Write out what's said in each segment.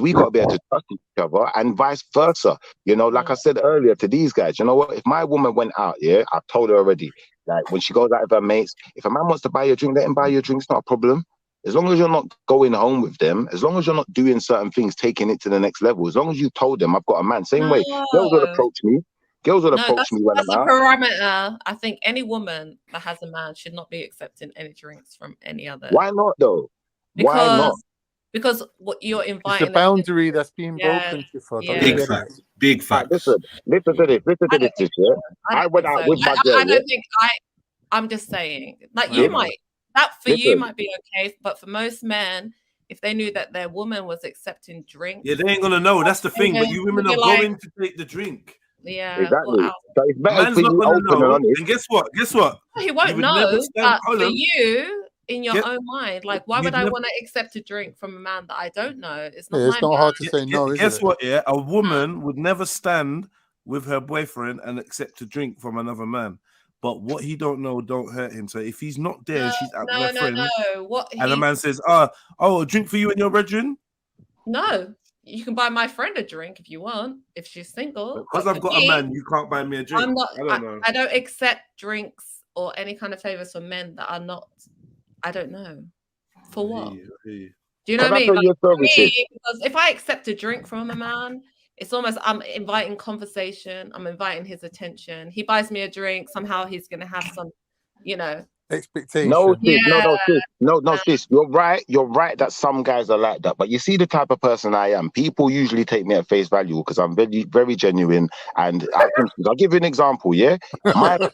we got to be able to trust each other and vice versa. You know, like I said earlier to these guys, you know what? If my woman went out, yeah, I've told her already, like when she goes out with her mates, if a man wants to buy you a drink, let him buy you a drink. It's not a problem. As long as you're not going home with them, as long as you're not doing certain things, taking it to the next level, as long as you told them I've got a man. Same way, girls would approach me. Girls would approach me when that's I'm a out. parameter. I think any woman that has a man should not be accepting any drinks from any other. Why not though? Why not? Because what you're inviting. It's the boundary that's being broken. Big facts. Big facts. Listen to this. Yeah? I went out with my girl. I don't think I'm just saying, like you might. That for you might be okay, but for most men, if they knew that their woman was accepting drinks, yeah, they ain't gonna know. That's the thing. But you women are going to take the drink. Yeah, exactly. So it's better man's for not you gonna open know. and honest. And guess what? He won't know. But for you, in your own mind, like, why would I want to accept a drink from a man that I don't know? It's not. It's not hard to say no. Guess what? Yeah, a woman would never stand with her boyfriend and accept a drink from another man. But what he don't know don't hurt him. So if he's not there, she's out with her friend. And the man says, "Oh, a drink for you and your brethren." No, you can buy my friend a drink if you want. If she's single, because I've got a man, you can't buy me a drink. I'm not. I don't know. I don't accept drinks or any kind of favors from men that are not. I don't know for what. Do you know what I mean? Like, because if I accept a drink from a man, it's almost I'm inviting conversation. I'm inviting his attention. He buys me a drink. Somehow he's going to have some, expectation. No, sis. You're right. You're right that some guys are like that. But you see the type of person I am. People usually take me at face value because I'm very, very genuine. And I'll give you an example. Yeah, my father.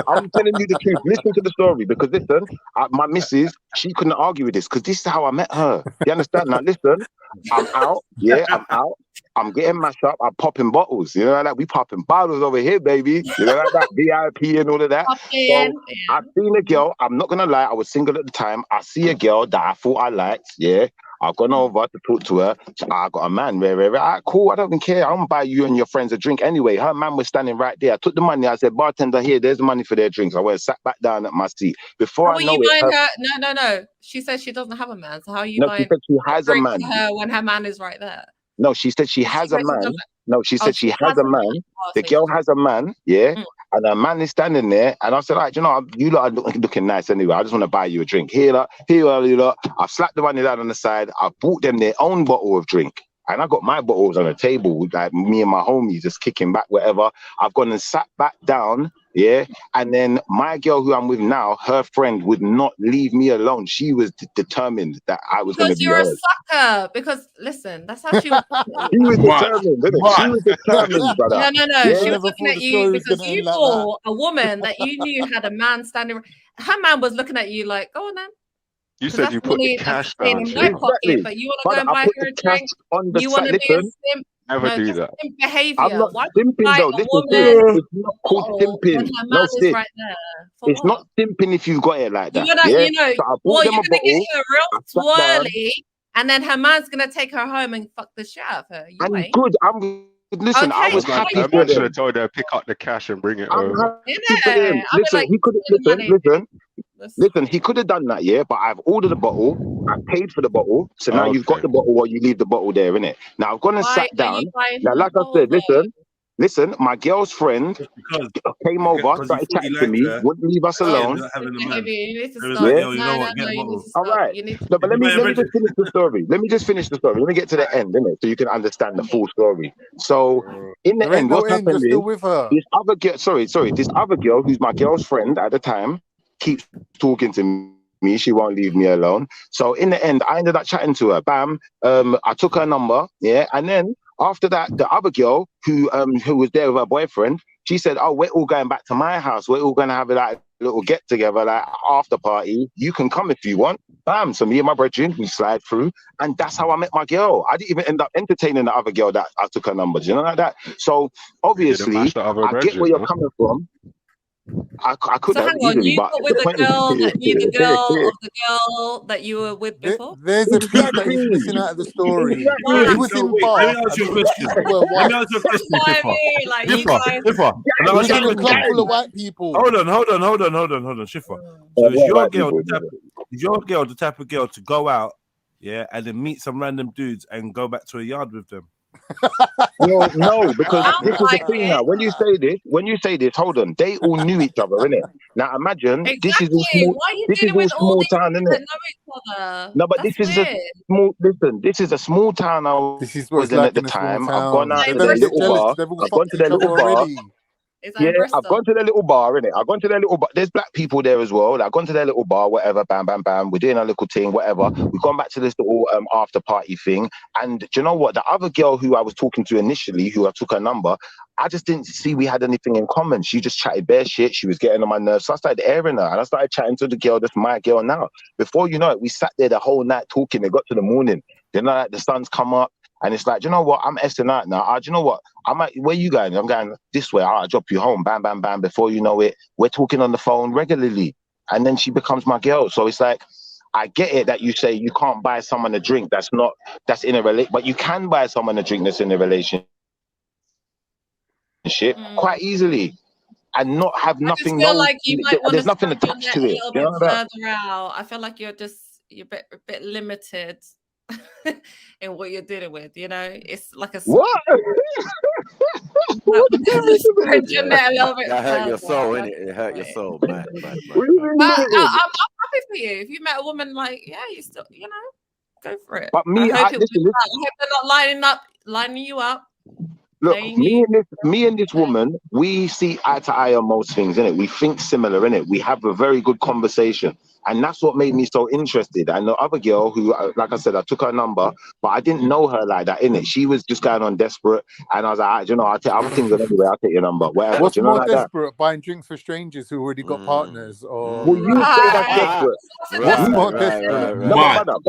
I'm telling you the truth. Listen to the story because listen, my missus, she couldn't argue with this because this is how I met her. You understand? Now listen, I'm out. Yeah, I'm out. I'm getting mashed up. I'm popping bottles. You know like that? We popping bottles over here, baby. You know like that? VIP and all of that. So I've seen a girl. I'm not gonna lie. I was single at the time. I see a girl that I thought I liked. Yeah. I've gone over to talk to her. I got a man. All right, cool. I don't even care. I'm gonna buy you and your friends a drink anyway. Her man was standing right there. I took the money. I said, bartender, here. There's the money for their drinks. I went sat back down at my seat. Before I know it. No. She says she doesn't have a man. So how are you buying? She said she has a man. Her when her man is right there. No, she said she has a man. No, she said she has a man. The girl has a man, yeah, and a man is standing there. And I said, you know, you lot are looking nice anyway. I just want to buy you a drink. Here, you lot. I've slapped the money down on the side. I bought them their own bottle of drink. And I got my bottles on the table, like me and my homies just kicking back, whatever. I've gone and sat back down, yeah. And then my girl who I'm with now, her friend would not leave me alone. She was determined that I was going to be hers. Because you're a sucker. Because listen, that's how she was. She was determined, didn't it? She was determined, brother. No. Yeah. She was looking at you because you saw a woman that you knew had a man standing. Her man was looking at you like, go on then. You said you put the cash down. In my pocket, but you want to go and buy her a drink. You want to be a simp. Never do that. Simp behavior. I'm not simping though. It's not called simping. No, sis. Right it's not simping if you've got it like that. You know, you're gonna get you a real swirly, and then her man's gonna take her home and fuck the shit out of her. Good. Listen, I was happy. I should have told her to pick up the cash and bring it home. Listen, he could have. Listen, he could have done that, yeah, but I've ordered a bottle, I paid for the bottle, so now you've got the bottle or you leave the bottle there, innit? Now I've gone and sat down. Now, like I said, listen, my girl's friend came over, started chatting to me, wouldn't leave us alone. All right. No, but let me just finish the story. Let me just finish the story. Let me get to the end, innit? So you can understand the full story. So in the end, what happened is this other girl, this other girl who's my girl's friend at the time, keeps talking to me. She won't leave me alone. So in the end, I ended up chatting to her. Bam. I took her number. Yeah. And then after that, the other girl who was there with her boyfriend, she said, "Oh, we're all going back to my house. We're all going to have a little get together, like after party. You can come if you want." Bam. So me and my brethren, we slide through, and that's how I met my girl. I didn't even end up entertaining the other girl that I took her number. You know, like that. So obviously, I get where you're coming from. I could So have hang on, easily, you but got with the a point girl is, that knew the girl of the girl that you were with before? There's a piece that is exactly. missing out of the story. Exactly. He was So in wait, let me Bath ask you a and with a question. couple of Let me white. ask you a question, That's what I Pippa. mean. Like you guys. Pippa. And He I'll was ask with you a a club question. full of white people. Hold on. Shifra. So is What your white girl people? the type of girl to go out, yeah, and then meet some random dudes and go back to a yard with them? Well, no, because Sounds this is the like thing it. now. When you say this, hold on. They all knew each other, innit? Now imagine this is all Exactly. small. Why are you This is dealing all with all small these town, people innit? that know each other? No, but That's this is weird. a small. Listen, this is a small town I This is what was it's in like at the in a small time. I've gone town. out Like to They're their a bit little jealous bar. because they've all I've gone fucked to each their other little bar. already. Is that Yeah, in Bristol? I've gone to their little bar, innit? I've gone to their little bar. There's black people there as well. I've gone to their little bar, whatever, bam, bam, bam. We're doing a little thing, whatever. We've gone back to this little after party thing. And do you know what? The other girl who I was talking to initially, who I took her number, I just didn't see we had anything in common. She just chatted bare shit. She was getting on my nerves. So I started airing her and I started chatting to the girl that's my girl now. Before you know it, we sat there the whole night talking. It got to the morning. Then like, the sun's come up. And it's like, do you know what? I'm S'ing out now. Do you know what? I'm like, where you going? I'm going this way. I'll drop you home. Bam, bam, bam. Before you know it, we're talking on the phone regularly. And then she becomes my girl. So it's like, I get it that you say you can't buy someone a drink that's in a relationship, but you can buy someone a drink that's in a relationship quite easily and not have nothing. I just feel like you might want there's to nothing spread your attached net to a it. little You bit know that? further out. I feel like you're a bit limited in what you're dealing with. You know, it's like a what? spread your net a little bit That hurt further your soul, out. innit? It hurt your soul, man. But I'm happy for you. If you met a woman like, yeah, you still, you know, go for it. But me, I hope listen, they're not lining you up. look, me and this woman, we see eye to eye on most things, innit? We think similar, innit? We have a very good conversation. And that's what made me so interested. And the other girl who, like I said, I took her number, but I didn't know her like that, innit? She was just going on desperate. And I was like, you know, I'll take other things anyway. I'll take your number, whatever. What's you know, more like desperate, buying drinks for strangers who already got partners? Or Well, you say that's desperate. What's more desperate? No, but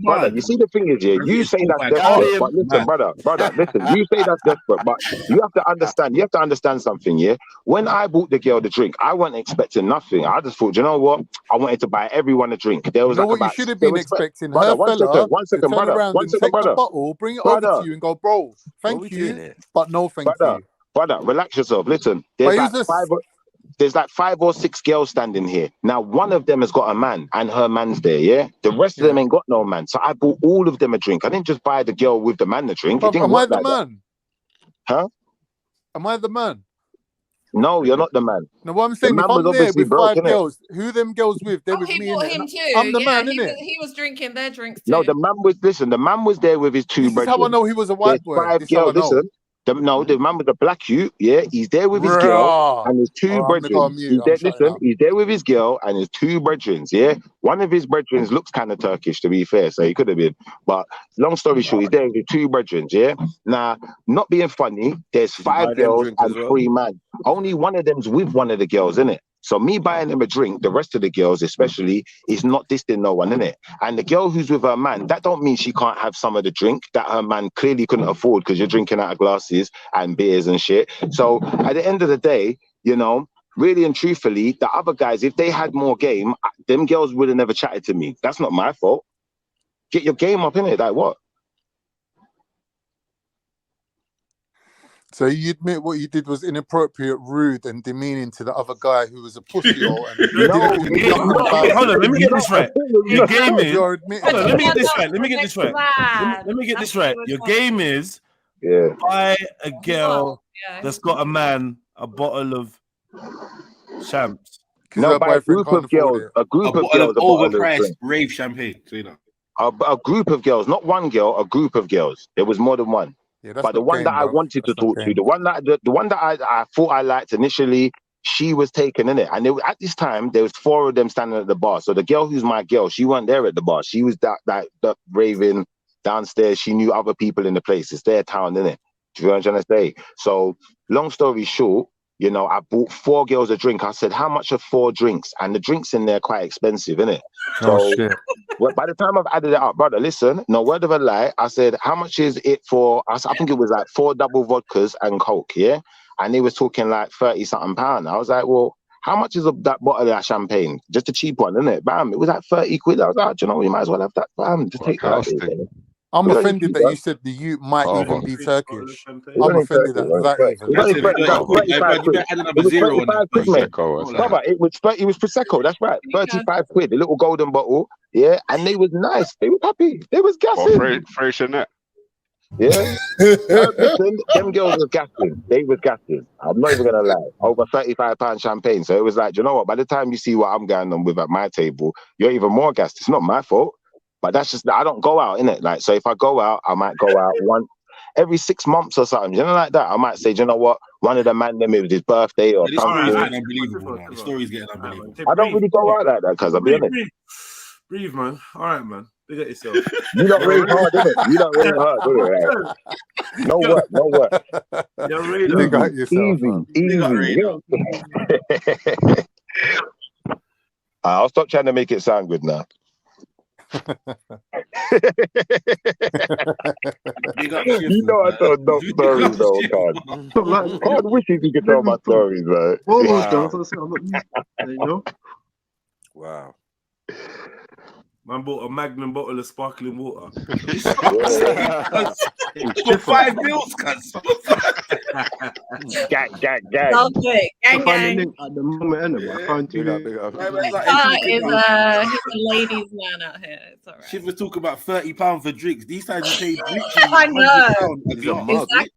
brother, you see the thing is, yeah, you say that's desperate, but listen, brother, listen, you say that's desperate, but you have to understand something, yeah? When I bought the girl the drink, I wasn't expecting nothing. I just thought, you know what? I wanted to buy everyone a drink. There was you know like what about, you should have been expecting? brother, Her fella one to second, turn brother, around and take the bottle, bring it over to you and go, bro, thank you, but no thank you. Brother, relax yourself. Listen, there's like 5 or 6 girls standing here. Now, one of them has got a man and her man's there, yeah? The rest of them ain't got no man. So I bought all of them a drink. I didn't just buy the girl with the man the drink. It didn't am I work the like man? That. Huh? Am I the man? No, you're not the man. No, what I'm saying, if I'm there with 5 girls, who them girls with? They're with me. Him too. I'm the man, innit? He was drinking their drinks too. No, the man was there with his 2 brothers. This is how I know he was a white boy. 5 girls, listen. The man with the black youth, yeah, he's there with his girl and his 2 brethren. He's there with his girl and his 2 brethren, yeah. One of his brethren looks kind of Turkish, to be fair, so he could have been. But long story short, he's there with his 2 brethren, yeah. Now, not being funny, there's 5 girls and 3 men. Only one of them's with one of the girls, innit? So me buying them a drink, the rest of the girls especially, is not dissing no one, innit? And the girl who's with her man, that don't mean she can't have some of the drink that her man clearly couldn't afford because you're drinking out of glasses and beers and shit. So at the end of the day, you know, really and truthfully, the other guys, if they had more game, them girls would have never chatted to me. That's not my fault. Get your game up, innit? Like what? So you admit what you did was inappropriate, rude, and demeaning to the other guy who was a pussy hole. Hold on, let me get this right. Your game is. Hold on, let me get this right. Let me get this right. Your game is buy a girl that's got a man a bottle of champs. No, by a group of girls. A group of girls. Overpriced rave champagne. So you know. A group of girls, not one girl. A group of girls. There was more than one. Yeah, but the one that I wanted to talk to, the one that I thought I liked initially, she was taken in it. And at this time, there was 4 of them standing at the bar. So the girl who's my girl, she wasn't there at the bar. She was that raving downstairs. She knew other people in the place. It's their town, innit? Do you know what I'm trying to say? So long story short, you know, I bought 4 girls a drink. I said, how much are 4 drinks? And the drinks in there are quite expensive, innit? So shit. Well, by the time I've added it up, brother, listen, no word of a lie. I said, how much is it for? I think it was like 4 double vodkas and Coke, yeah? And they was talking like 30-something pounds. I was like, well, how much is that bottle of that champagne? Just a cheap one, isn't it? Bam, it was like 30 quid. I was like, do you know what? You might as well have that. Bam, just take that. I'm offended that you said the youth might even be Turkish. I'm offended at that even. It was 35 quid, mate. Brother, it was Prosecco, that's right. 35 quid, a little golden bottle. Yeah, and they was nice. They was happy. They was gassing. Fresh in that. Yeah. Listen, them girls was gassing. They was gassing. I'm not even gonna lie. Over £35 champagne. So it was like, you know what? By the time you see what I'm going on with at my table, you're even more gassed. It's not my fault. But that's just, I don't go out, innit? Like, so if I go out, I might go out every 6 months or something, you know, like that. I might say, you know what? One of the man them, it was his birthday or something. The story's getting unbelievable. I don't really go out like that, because I'll be honest. Breathe, man. All right, man. Big at yourself. You don't really hard, innit? You don't really hard, do it? No work. You're really big at yourself, easy. I'll stop trying to make it sound good now. You know I told no stories though, God. God wishes he could tell my stories, man. Wow. Man bought a Magnum bottle of sparkling water. For 5 mils, cuz. Gang. Gang. At the moment, I can't do that. He's a ladies' man out here. It's all right. She was talking about £30 for drinks. These times you pay literally I know. £100 a glass. Exactly.